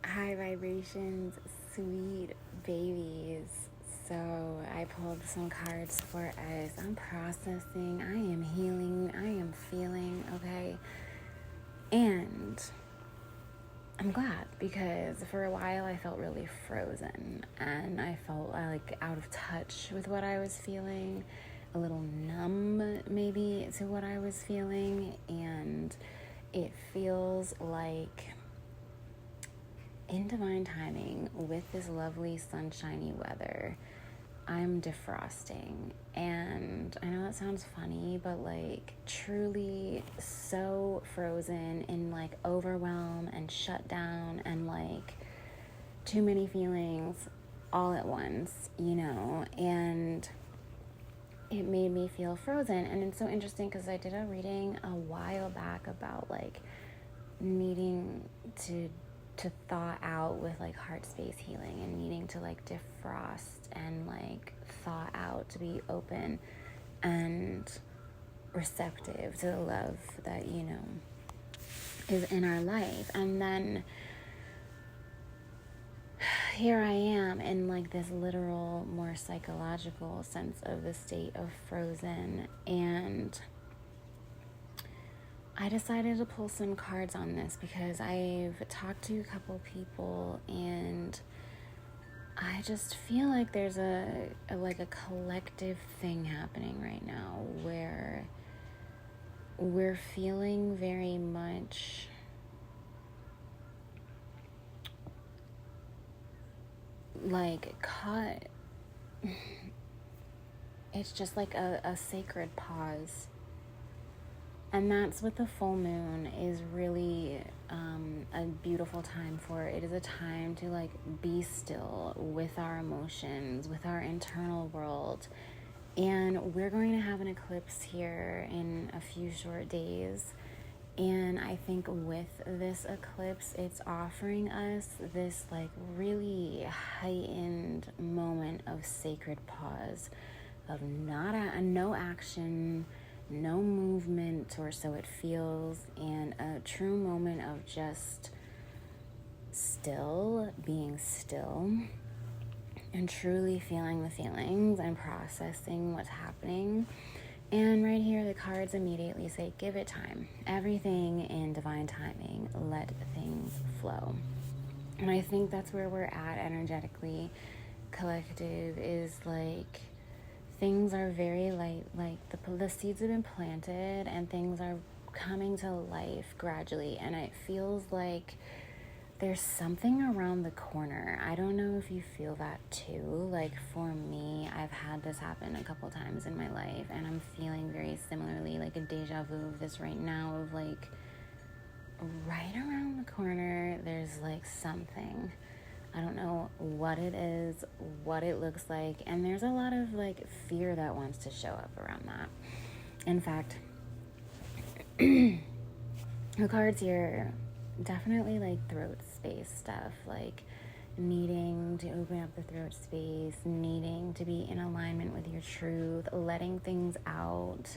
High vibrations, sweet babies. So I pulled some cards for us. I'm processing, I am healing, I am feeling, okay? And I'm glad because for a while I felt really frozen and I felt like out of touch with what I was feeling, a little numb maybe to what I was feeling, and it feels like in divine timing with this lovely sunshiny weather, I'm defrosting. And I know that sounds funny, but like truly so frozen in like overwhelm and shut down and like too many feelings all at once, and it made me feel frozen. And it's so interesting because I did a reading a while back about like needing to thaw out with like heart space healing and needing to like defrost and like thaw out to be open and receptive to the love that is in our life. And then here I am in like this literal, more psychological sense of the state of frozen, and I decided to pull some cards on this because I've talked to a couple people and I just feel like there's a collective thing happening right now where we're feeling very much like caught. It's just like a sacred pause. And that's what the full moon is really a beautiful time for. It is a time to like be still with our emotions, with our internal world. And we're going to have an eclipse here in a few short days. And I think with this eclipse, it's offering us this like really heightened moment of sacred pause, of no action, no movement, or so it feels, and a true moment of just being still and truly feeling the feelings and processing what's happening. And right here, the cards immediately say, give it time. Everything in divine timing, let things flow. And I think that's where we're at energetically. Collective is like, things are very light, like the seeds have been planted and things are coming to life gradually, and it feels like there's something around the corner. I don't know if you feel that too. Like for me, I've had this happen a couple times in my life and I'm feeling very similarly, like a deja vu of this right now, of like right around the corner there's like something. I don't know what it is, what it looks like, and there's a lot of like fear that wants to show up around that. In fact, the cards here definitely like throat space stuff, like needing to open up the throat space, needing to be in alignment with your truth, letting things out.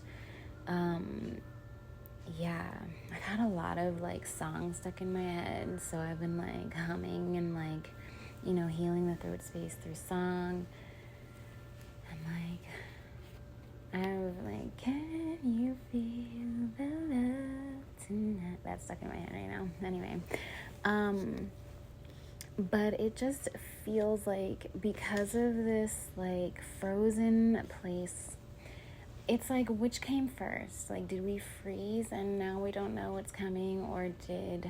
Yeah, I've had a lot of like songs stuck in my head, so I've been like humming and like healing the throat space through song. And like, I was like, can you feel the love tonight? That's stuck in my head right now. Anyway, but it just feels like because of this like frozen place, it's like, which came first? Like, did we freeze and now we don't know what's coming, or did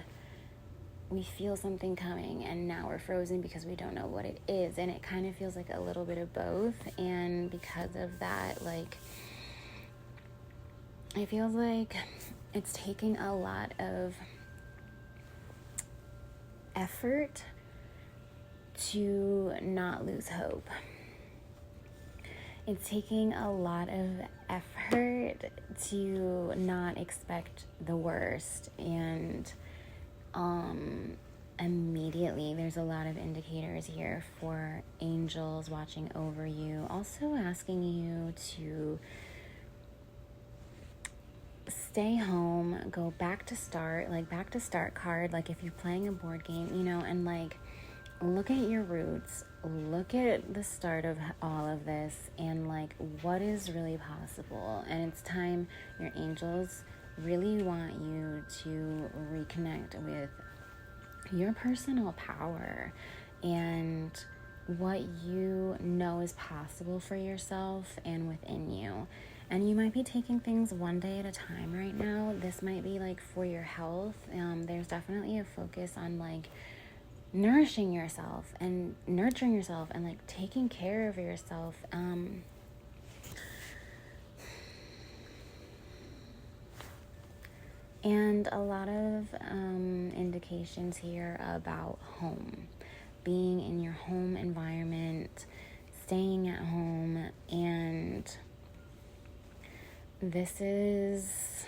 we feel something coming and now we're frozen because we don't know what it is? And it kind of feels like a little bit of both. And because of that, like, it feels like it's taking a lot of effort to not lose hope. It's taking a lot of effort to not expect the worst. And immediately there's a lot of indicators here for angels watching over you, also asking you to stay home, go back to start, like back to start card, like if you're playing a board game, you know, and like look at your roots, look at the start of all of this, and like what is really possible. And it's time. Your angels really want you to reconnect with your personal power and what you know is possible for yourself and within you. And you might be taking things one day at a time right now. This might be like for your health. There's definitely a focus on like nourishing yourself and nurturing yourself and like taking care of yourself. And a lot of indications here about home, being in your home environment, staying at home, and this is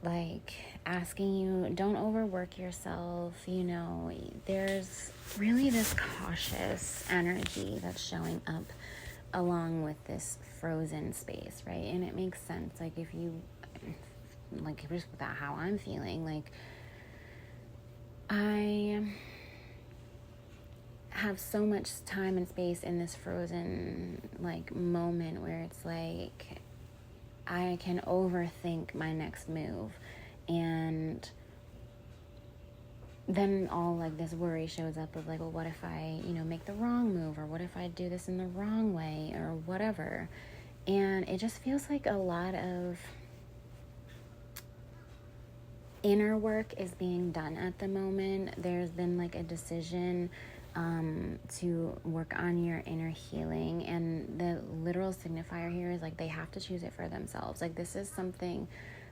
like asking you, don't overwork yourself. You know, there's really this cautious energy that's showing up along with this frozen space, right? And it makes sense. Like if you, like just without how I'm feeling, like I have so much time and space in this frozen like moment where it's like I can overthink my next move, and then all like this worry shows up of like, well, what if I, you know, make the wrong move, or what if I do this in the wrong way, or whatever. And it just feels like a lot of inner work is being done at the moment. There's been like a decision to work on your inner healing, and the literal signifier here is like they have to choose it for themselves. Like this is something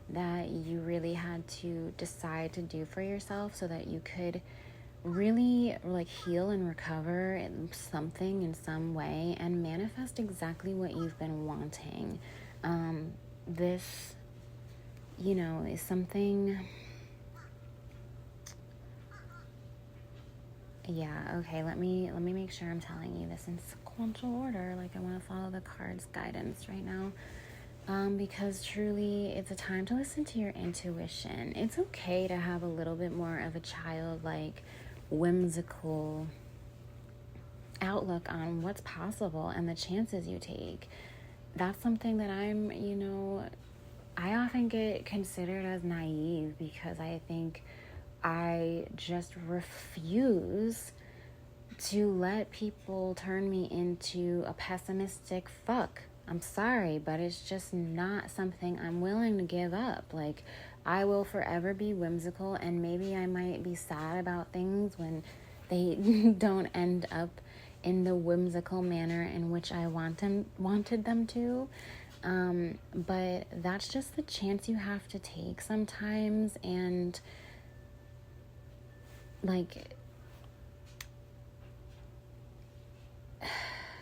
that you really had to decide to do for yourself so that you could really like heal and recover in something in some way and manifest exactly what you've been wanting. This, you know, is something. Yeah, okay, let me make sure I'm telling you this in sequential order. Like I want to follow the card's guidance right now. Because truly it's a time to listen to your intuition. It's okay to have a little bit more of a childlike, whimsical outlook on what's possible and the chances you take. That's something that I'm, you know, I often get considered as naive because I think I just refuse to let people turn me into a pessimistic fuck. I'm sorry, but it's just not something I'm willing to give up. Like, I will forever be whimsical, and maybe I might be sad about things when they don't end up in the whimsical manner in which I wanted them to. But that's just the chance you have to take sometimes, and like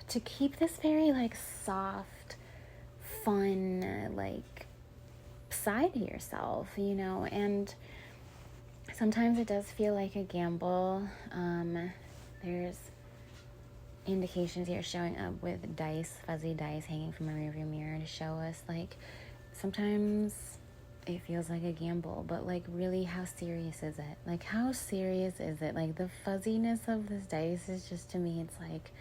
to keep this very like soft, fun, like side to yourself, you know. And sometimes it does feel like a gamble. There's indications here showing up with dice, fuzzy dice hanging from a rearview mirror to show us like sometimes it feels like a gamble, but like really, how serious is it? Like how serious is it? Like the fuzziness of this dice is just, to me, it's like,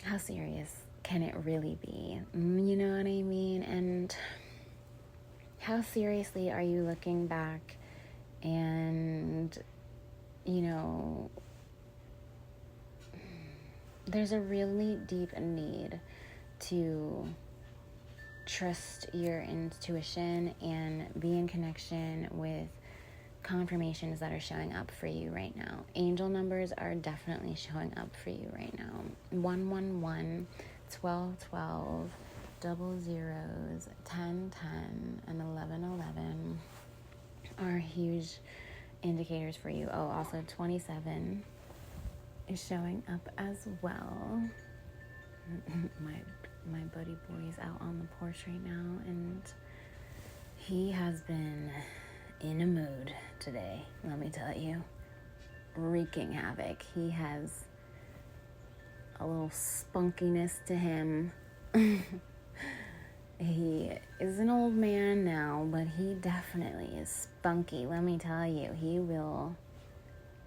how serious can it really be? You know what I mean? And how seriously are you looking back and, you know, there's a really deep need to trust your intuition and be in connection with confirmations that are showing up for you right now. Angel numbers are definitely showing up for you right now. 111, 1212, 00s, 1010, and 1111 are huge indicators for you. Oh, also 27 is showing up as well. My buddy boy is out on the porch right now, and he has been in a mood today, let me tell you. Wreaking havoc. He has a little spunkiness to him. He is an old man now, but he definitely is spunky. Let me tell you, he will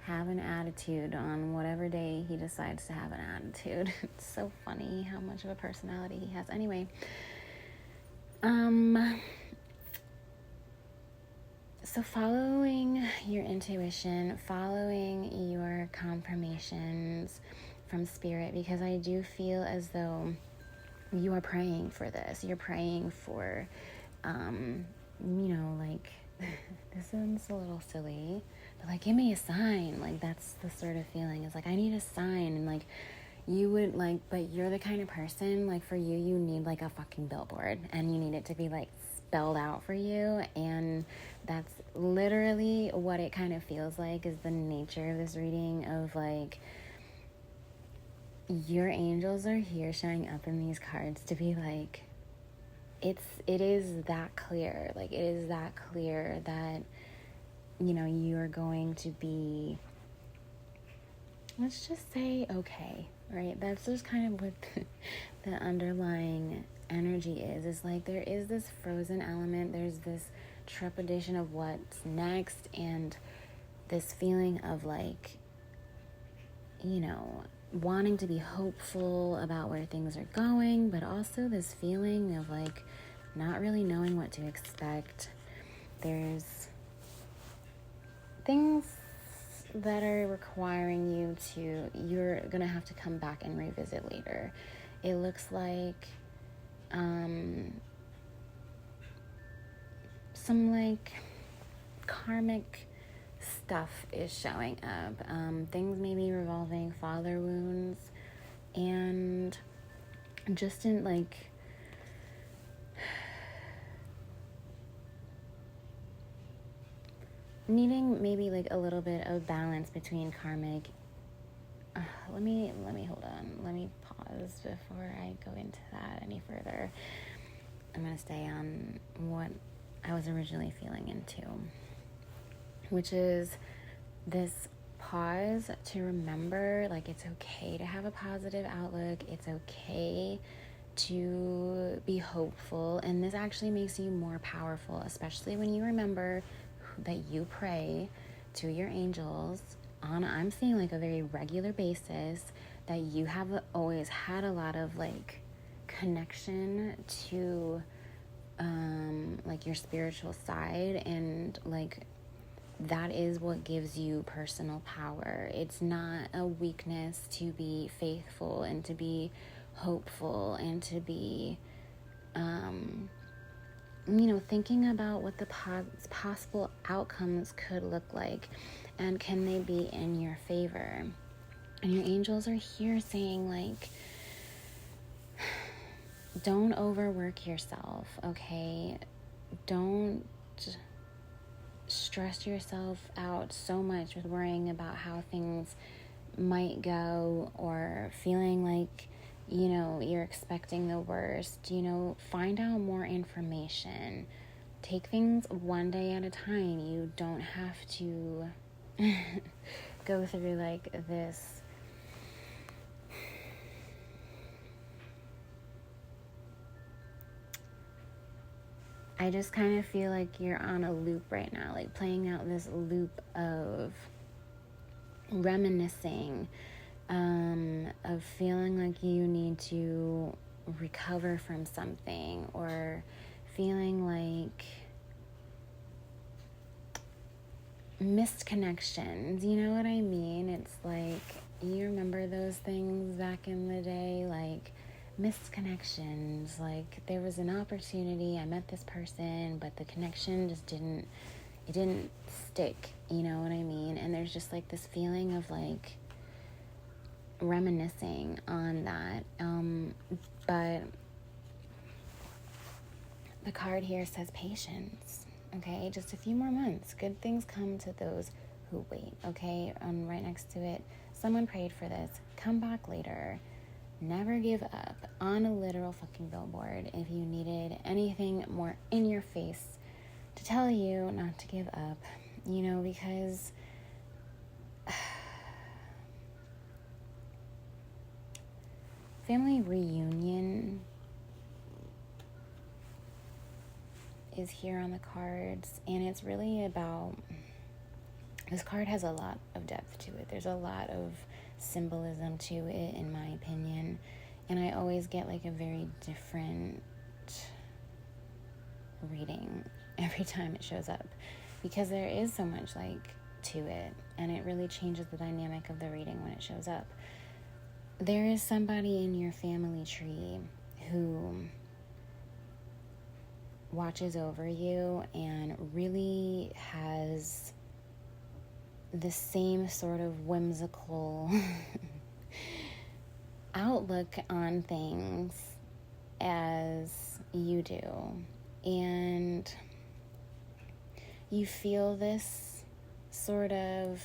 have an attitude on whatever day he decides to have an attitude. It's so funny how much of a personality he has. Anyway, so following your intuition, following your confirmations from spirit, because I do feel as though you are praying for this. You're praying for, like, this sounds a little silly, but like, give me a sign. Like, that's the sort of feeling. It's like, I need a sign. And like, you would like, but you're the kind of person, like, for you, you need like a fucking billboard, and you need it to be like spelled out for you. And that's literally what it kind of feels like, is the nature of this reading, of like, your angels are here showing up in these cards to be like, it is that clear. Like, it is that clear that, you are going to be, let's just say, okay, right? That's just kind of what the underlying energy is like, there is this frozen element, there's this trepidation of what's next, and this feeling of like, wanting to be hopeful about where things are going, but also this feeling of like not really knowing what to expect. There's things that are requiring you're gonna have to come back and revisit later. It looks like some like karmic stuff is showing up. Things maybe revolving father wounds, and just in like needing maybe like a little bit of balance between karmic. Let me hold on. Let me pause before I go into that any further. I'm gonna stay on what I was originally feeling into, which is this pause to remember, like, it's okay to have a positive outlook. It's okay to be hopeful. And this actually makes you more powerful, especially when you remember that you pray to your angels on, I'm seeing like a very regular basis, that you have always had a lot of like connection to like your spiritual side, and like that is what gives you personal power. It's not a weakness to be faithful and to be hopeful and to be thinking about what the possible outcomes could look like, and can they be in your favor. And your angels are here saying like, don't overwork yourself, okay? Don't stress yourself out so much with worrying about how things might go, or feeling like, you're expecting the worst. Find out more information. Take things one day at a time. You don't have to go through like this I just kind of feel like you're on a loop right now, like playing out this loop of reminiscing, of feeling like you need to recover from something, or feeling like missed connections. You know what I mean? It's like, you remember those things back in the day, like missed connections, like there was an opportunity, I met this person, but the connection just didn't stick, you know what I mean? And there's just like this feeling of like reminiscing on that, but the card here says patience. Okay, just a few more months, good things come to those who wait. Okay, right next to it, someone prayed for this, come back later. Never give up. On a literal fucking billboard. If you needed anything more in your face to tell you not to give up, because family reunion is here on the cards, and it's really about, this card has a lot of depth to it. There's a lot of symbolism to it, in my opinion, and I always get like a very different reading every time it shows up, because there is so much like to it, and it really changes the dynamic of the reading when it shows up. There is somebody in your family tree who watches over you and really has the same sort of whimsical outlook on things as you do. And you feel this sort of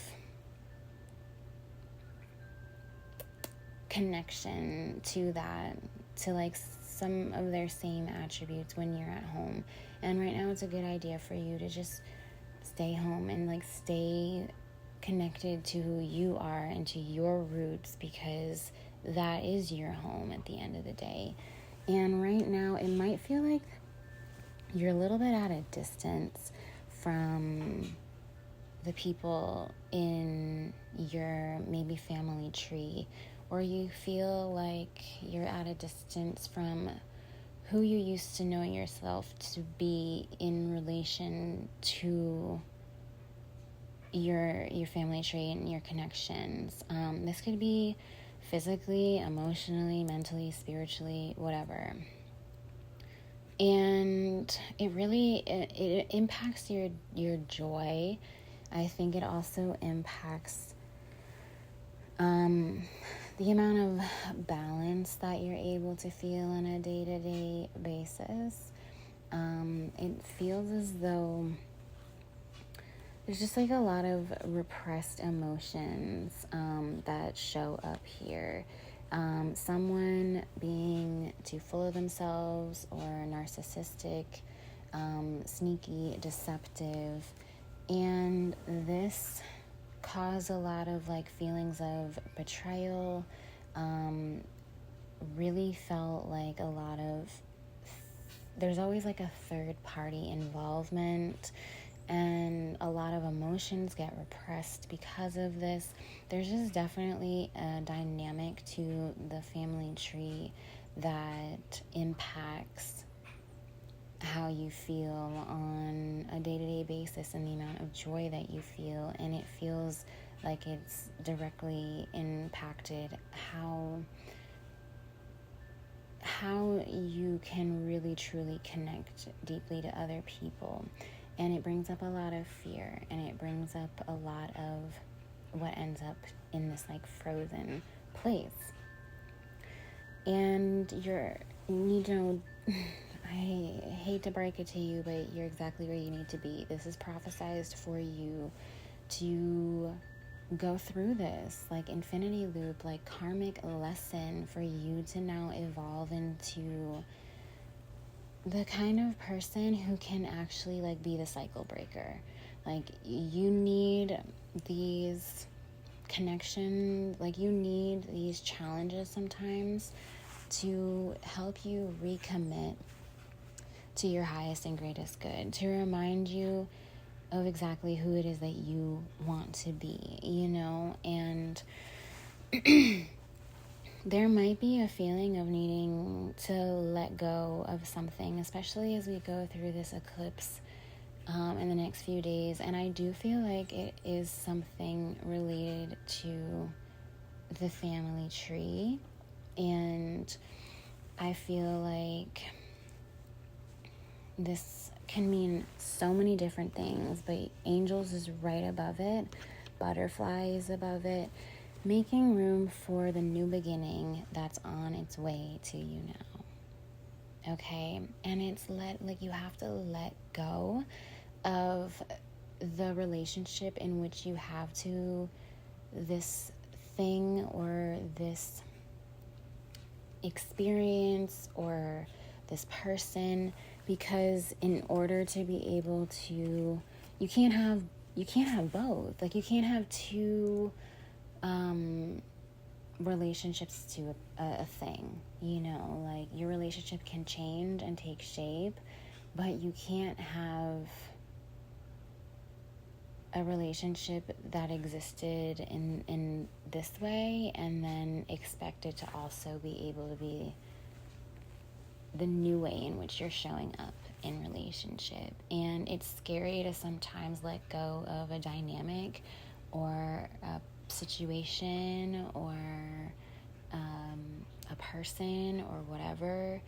connection to that, to like some of their same attributes when you're at home. And right now it's a good idea for you to just stay home and like stay connected to who you are and to your roots, because that is your home at the end of the day. And right now it might feel like you're a little bit at a distance from the people in your maybe family tree, or you feel like you're at a distance from who you used to know yourself to be in relation to your family tree and your connections. This could be physically, emotionally, mentally, spiritually, whatever. And it really it impacts your joy. I think it also impacts the amount of balance that you're able to feel on a day-to-day basis. It feels as though there's just like a lot of repressed emotions that show up here. Someone being too full of themselves, or narcissistic, sneaky, deceptive. And this caused a lot of like feelings of betrayal. Really felt like a lot of, there's always like a third party involvement, and a lot of emotions get repressed because of this. There's just definitely a dynamic to the family tree that impacts how you feel on a day-to-day basis and the amount of joy that you feel. And it feels like it's directly impacted how you can really truly connect deeply to other people. And it brings up a lot of fear, and it brings up a lot of what ends up in this like frozen place. And I hate to break it to you, but you're exactly where you need to be. This is prophesized for you to go through this like infinity loop, like karmic lesson, for you to now evolve into the kind of person who can actually like be the cycle breaker. Like, you need these connections, like you need these challenges sometimes to help you recommit to your highest and greatest good, to remind you of exactly who it is that you want to be, and there might be a feeling of needing to let go of something, especially as we go through this eclipse in the next few days. And I do feel like it is something related to the family tree. And I feel like this can mean so many different things, but angels is right above it, butterfly is above it, making room for the new beginning that's on its way to you now. Okay? And it's you have to let go of the relationship in which you have to this thing or this experience or this person, because in order to be able to, you can't have both. Like, you can't have two relationships to a thing, like your relationship can change and take shape, But you can't have a relationship that existed in this way and then expect it to also be able to be the new way in which you're showing up in relationship. And it's scary to sometimes let go of a dynamic or a situation or a person or whatever,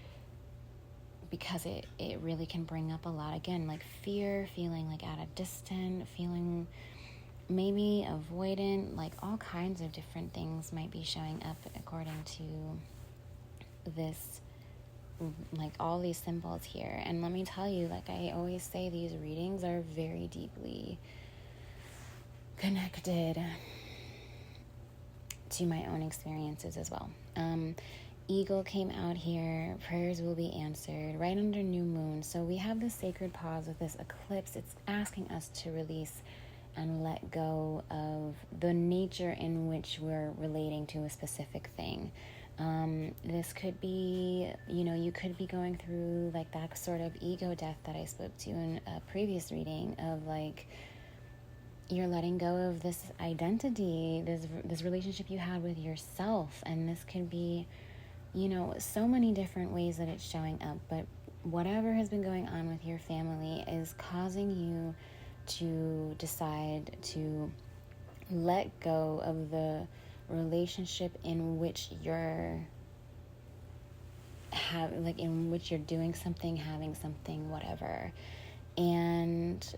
because it really can bring up a lot, again, like fear, feeling like at a distance, feeling maybe avoidant, like all kinds of different things might be showing up according to this, like all these symbols here. And let me tell you, like I always say, these readings are very deeply connected to my own experiences as well. Eagle came out here. Prayers will be answered right under new moon. So we have this sacred pause with this eclipse. It's asking us to release and let go of the nature in which we're relating to a specific thing. This could be, you could be going through like that sort of ego death that I spoke to in a previous reading, of like you're letting go of this identity, this relationship you had with yourself. And this could be, so many different ways that it's showing up. But whatever has been going on with your family is causing you to decide to let go of the relationship in which you're in which you're doing something, having something, whatever. And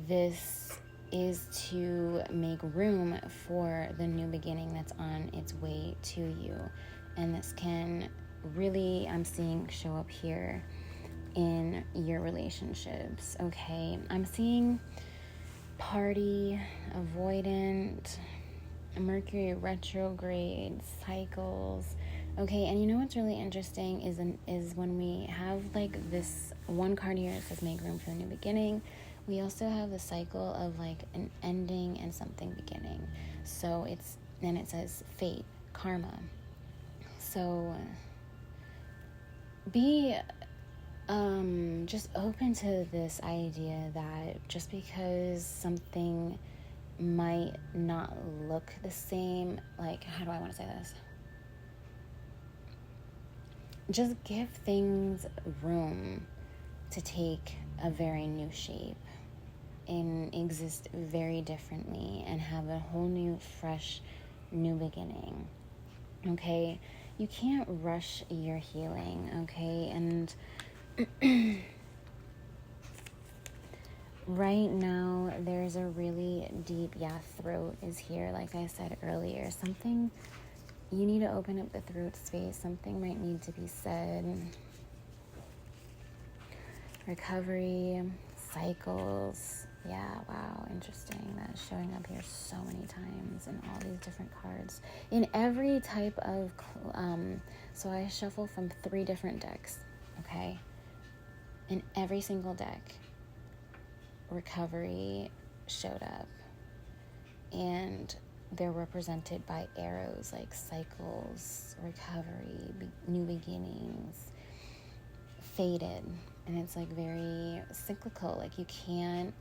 this is to make room for the new beginning that's on its way to you. And this can really, I'm seeing, show up here in your relationships, okay? I'm seeing party, avoidant, Mercury retrograde, cycles. Okay, and you know what's really interesting is when we have like this one card here, it says make room for a new beginning. We also have the cycle of like an ending and something beginning. So it says fate, karma. So be just open to this idea that just because something might not look the same, like, how do I want to say this? Just give things room to take a very new shape and exist very differently and have a whole new, fresh, new beginning. Okay? You can't rush your healing, okay? And right now, there's a really deep, throat is here, like I said earlier. Something, you need to open up the throat space. Something might need to be said. Recovery, cycles. Yeah, wow, interesting. That's showing up here so many times in all these different cards. In every type of, so I shuffle from 3 different decks, okay? In every single deck, recovery showed up. And they're represented by arrows, like cycles, recovery, new beginnings, faded. And it's like very cyclical. Like you can't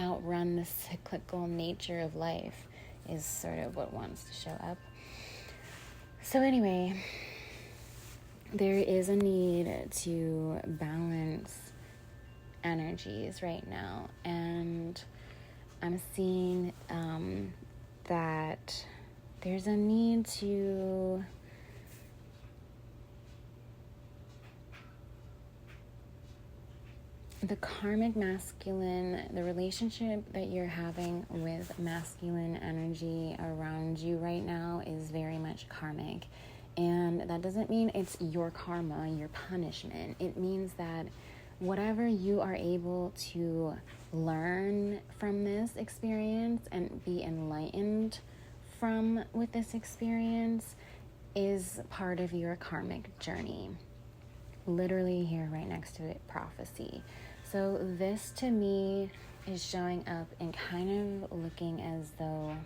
outrun the cyclical nature of life is sort of what wants to show up. So anyway, there is a need to balance energies right now. And I'm seeing that there's a need to the karmic masculine, the relationship that you're having with masculine energy around you right now is very much karmic. And that doesn't mean it's your karma, your punishment. It means that whatever you are able to learn from this experience and be enlightened from with this experience is part of your karmic journey. Literally here right next to it, prophecy. So this to me is showing up and kind of looking as though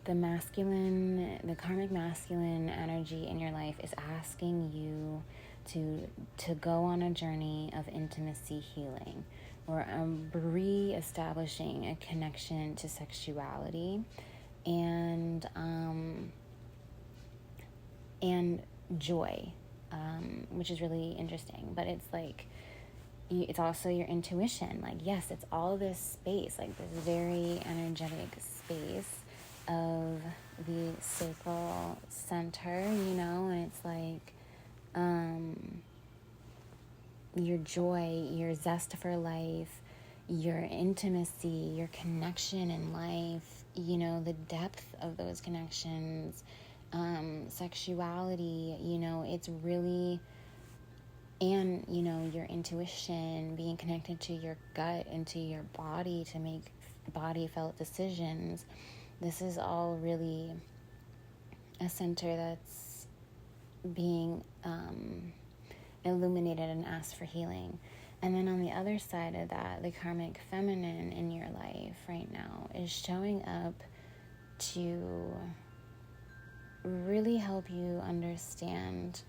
the karmic masculine energy in your life is asking you to go on a journey of intimacy healing, or re-establishing a connection to sexuality and joy, which is really interesting. But it's like, it's also your intuition. Like, yes, it's all this space, like this very energetic space of the sacral center, and it's like your joy, your zest for life, your intimacy, your connection in life, the depth of those connections, sexuality, it's really, and, your intuition, being connected to your gut and to your body to make body felt decisions. This is all really a center that's being illuminated and asked for healing. And then on the other side of that, the karmic feminine in your life right now is showing up to really help you understand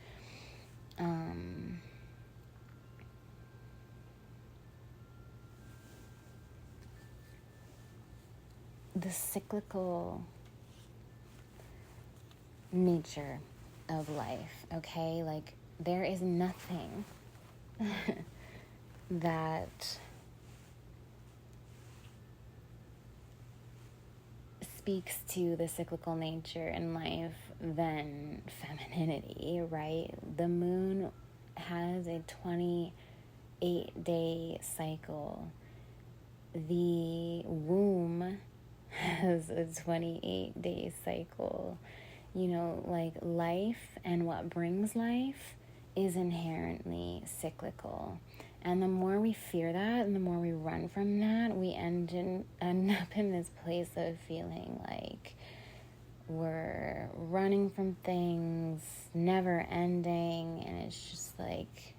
the cyclical nature of life, okay? Like, there is nothing that speaks to the cyclical nature in life than femininity, right? The moon has a 28-day cycle. The womb has a 28-day cycle. Like, life and what brings life is inherently cyclical. And the more we fear that and the more we run from that, we end up in this place of feeling like we're running from things, never ending, and it's just like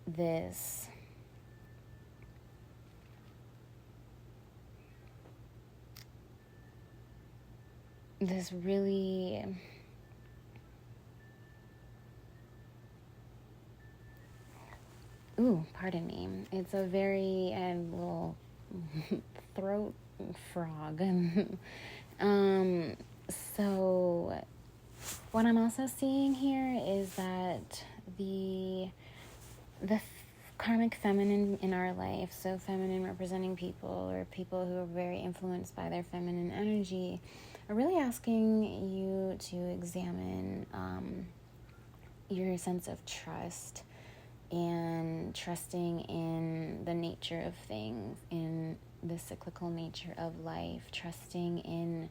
this really pardon me. It's a very little throat frog. So what I'm also seeing here is that the karmic feminine in our life, so feminine representing people or people who are very influenced by their feminine energy, are really asking you to examine your sense of trust, and trusting in the nature of things, in the cyclical nature of life, trusting in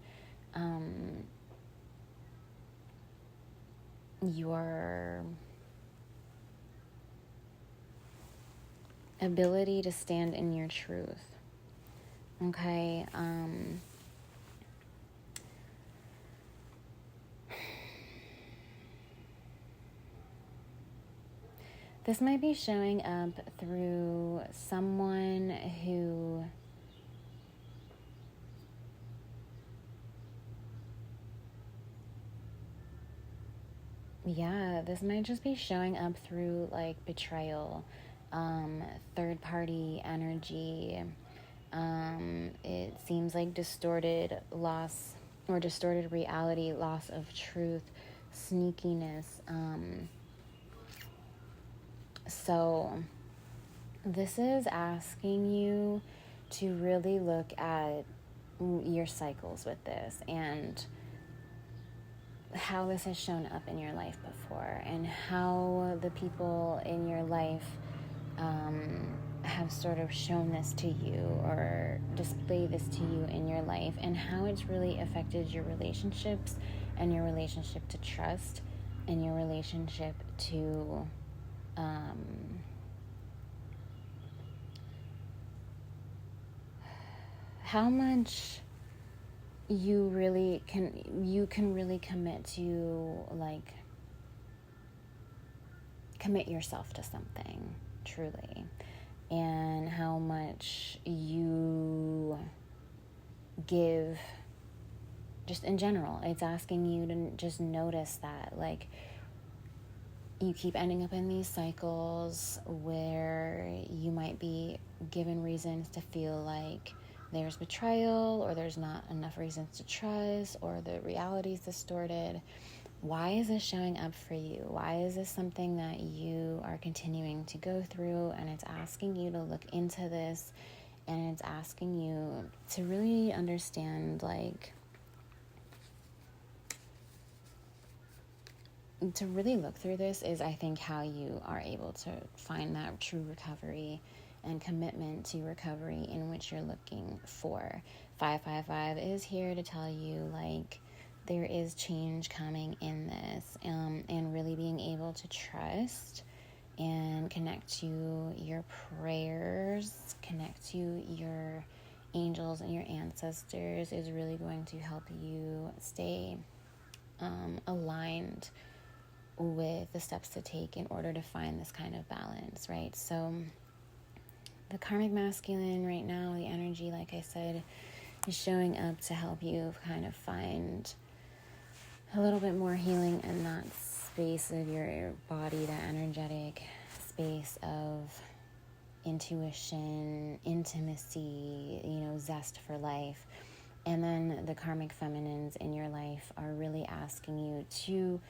your ability to stand in your truth. Okay, this might be showing up through someone who this might just be showing up through like betrayal, third party energy. It seems like distorted loss or distorted reality, loss of truth, sneakiness. So this is asking you to really look at your cycles with this and how this has shown up in your life before, and how the people in your life have sort of shown this to you or displayed this to you in your life, and how it's really affected your relationships and your relationship to trust and your relationship to how much you can really commit to, like, commit yourself to something truly, and how much you give just in general, it's asking you to just notice that, like, you keep ending up in these cycles where you might be given reasons to feel like there's betrayal, or there's not enough reasons to trust, or the reality is distorted. Why is this showing up for you? Why is this something that you are continuing to go through? And it's asking you to look into this, and it's asking you to really understand, like, to really look through this is, I think, how you are able to find that true recovery and commitment to recovery in which you're looking for. 555 is here to tell you, like, there is change coming in this, and really being able to trust and connect to your prayers, connect to your angels and your ancestors is really going to help you stay aligned with the steps to take in order to find this kind of balance, right? So the karmic masculine right now, the energy, like I said, is showing up to help you kind of find a little bit more healing in that space of your body, that energetic space of intuition, intimacy, zest for life. And then the karmic feminines in your life are really asking you to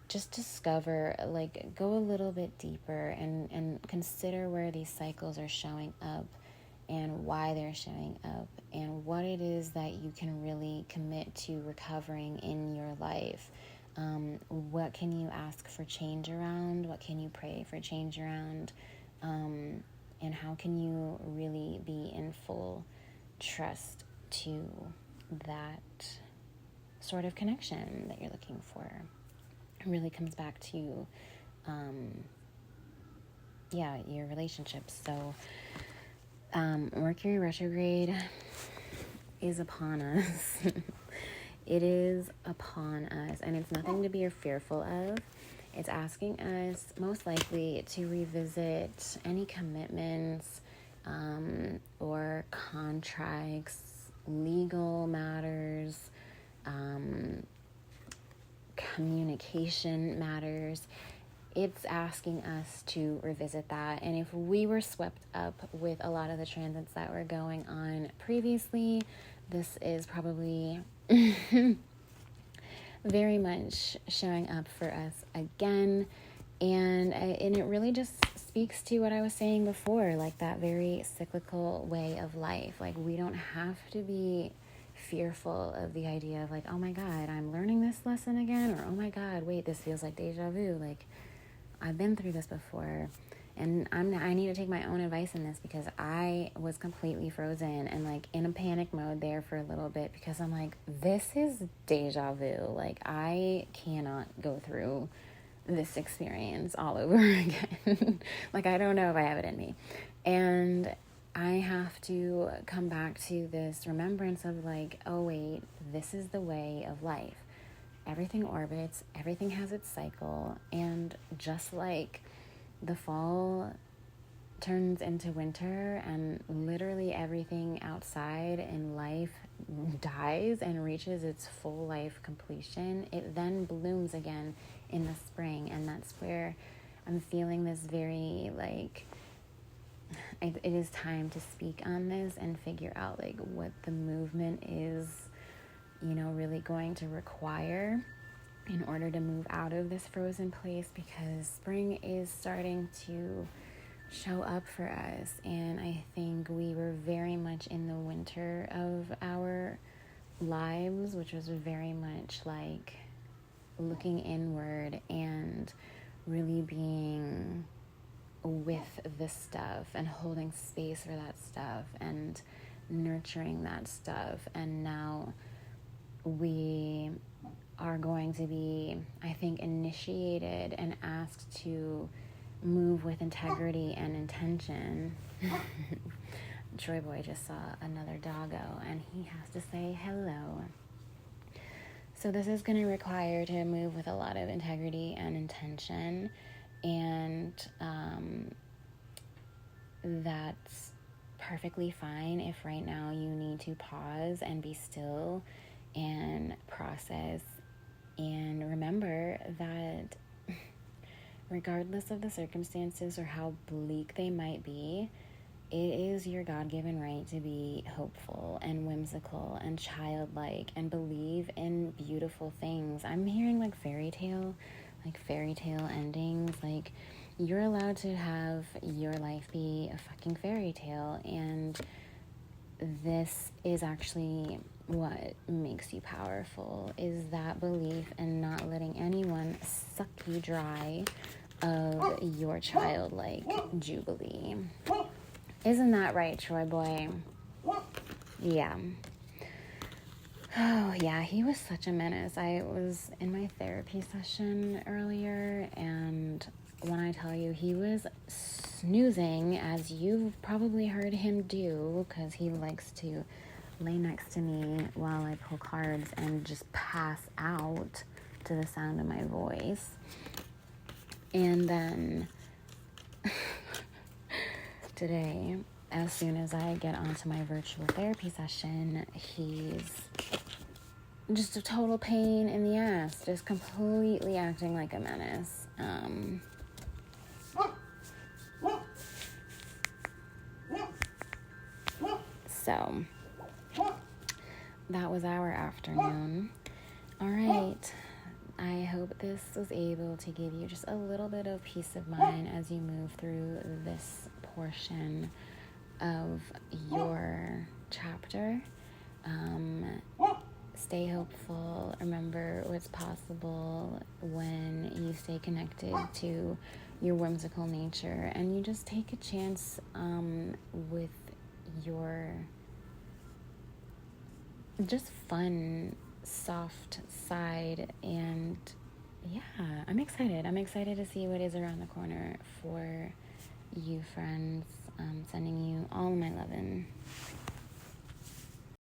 just discover, like, go a little bit deeper and consider where these cycles are showing up and why they're showing up and what it is that you can really commit to recovering in your life. What can you ask for change around? What can you pray for change around? And how can you really be in full trust to that sort of connection that you're looking for? It really comes back to, your relationships. So, Mercury retrograde is upon us. It is upon us, and it's nothing to be fearful of. It's asking us, most likely, to revisit any commitments or contracts, legal matters, communication matters. It's asking us to revisit that. And if we were swept up with a lot of the transits that were going on previously, this is probably very much showing up for us again. And it really just speaks to what I was saying before, like that very cyclical way of life. Like, we don't have to be fearful of the idea of, like, oh my God, I'm learning this lesson again, or oh my God, wait, this feels like deja vu. Like, I've been through this before, and I need to take my own advice in this, because I was completely frozen and, like, in a panic mode there for a little bit, because I'm like, this is deja vu. Like, I cannot go through this experience all over again. Like, I don't know if I have it in me. And I have to come back to this remembrance of, like, oh wait, this is the way of life. Everything orbits, everything has its cycle, and just like the fall turns into winter and literally everything outside in life dies and reaches its full life completion, it then blooms again in the spring. And that's where I'm feeling this very, like, it is time to speak on this and figure out, like, what the movement is, really going to require in order to move out of this frozen place, because spring is starting to show up for us. And I think we were very much in the winter of our lives, which was very much like looking inward and really being with this stuff and holding space for that stuff and nurturing that stuff. And now we are going to be, I think, initiated and asked to move with integrity and intention. Troy Boy just saw another doggo and he has to say hello. So this is going to require to move with a lot of integrity and intention, and that's perfectly fine if right now you need to pause and be still and process. And remember that regardless of the circumstances or how bleak they might be, it is your God-given right to be hopeful and whimsical and childlike and believe in beautiful things. I'm hearing like fairy tale endings. Like, you're allowed to have your life be a fucking fairy tale, and this is actually what makes you powerful, is that belief and not letting anyone suck you dry of your childlike jubilee. Isn't that right, Troy boy? Yeah. Oh, yeah, he was such a menace. I was in my therapy session earlier, and when I tell you, he was snoozing, as you've probably heard him do, because he likes to lay next to me while I pull cards and just pass out to the sound of my voice. And then today, as soon as I get onto my virtual therapy session, he's just a total pain in the ass, just completely acting like a menace. So that was our afternoon. All right. I hope this was able to give you just a little bit of peace of mind as you move through this portion of your chapter. Stay hopeful. Remember what's possible when you stay connected to your whimsical nature, and you just take a chance with your just fun, soft side. And yeah, I'm excited to see what is around the corner for you, friends. Sending you all my lovin'.